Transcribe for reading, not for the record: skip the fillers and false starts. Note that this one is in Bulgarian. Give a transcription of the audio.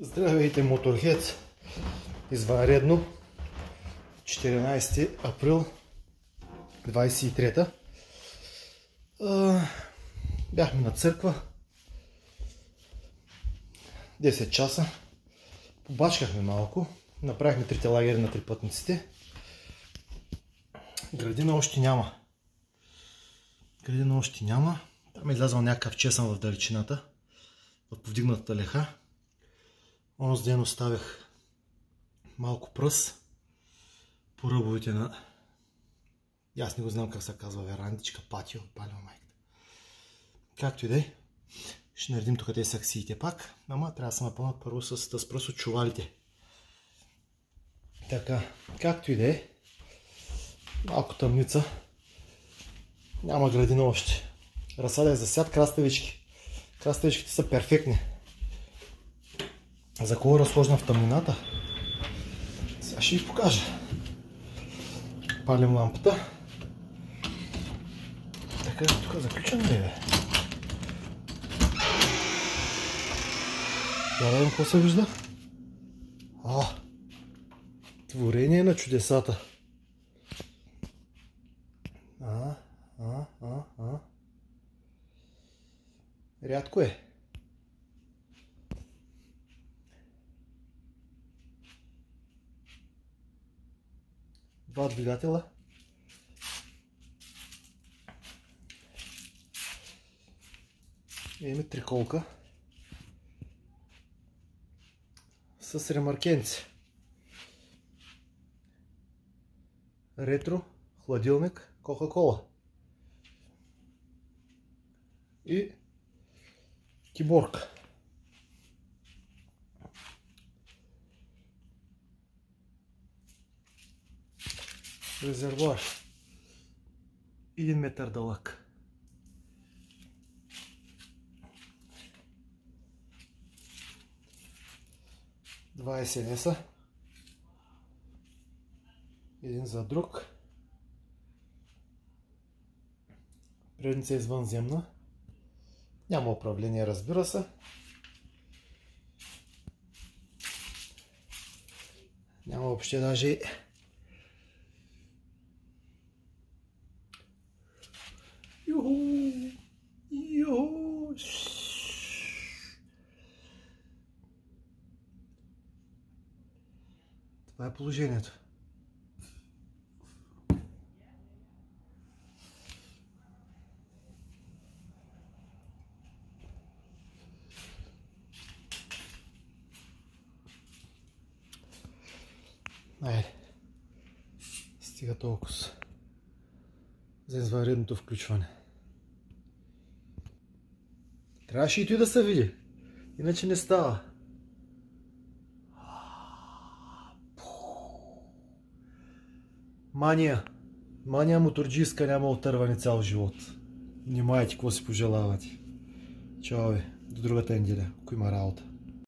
Здравейте, моторхед! Извънредно 14 април 23-та. Бяхме на църква 10 часа. Побачкахме малко. Направихме трите лагери на трипътниците. Градина още няма. Там е излязъл някакъв чесън в далечината, в повдигнатата леха. Онзи ден оставях малко пръс по ръбовете на... Аз не го знам как се казва, верандичка, патио, палео майката. Както и да е, ще наредим тук тези саксиите пак, ама трябва да се напълнат първо с тази пръс от чувалите. Така, както и да е, малко тъмница, няма градина още. Разсадях за сяд краставички. Краставичките са перфектни. За кого разхождам в тъмнината? Сега ще ви покажа. Палим лампата. Така, тук заключен ли е? Да видим какво се вижда. Творение на чудесата. Рядко е. Два двигателя. Имаме триколка с ремаркенци. Ретро, хладилник, Кока-кола и киборг. Резервуар 1 метър дълъг. Два СНС-а, един за друг. Предница е извънземна. Няма управление, разбира се. Няма въобще даже това е положението. Айде. Стига толкова за извънредното включване. Трябваше и той да се види, иначе не става. Мания моторджийска, няма отърване цял живот. Внимайте какво си пожелавате. Чао ви, до другата неделя, ако има работа.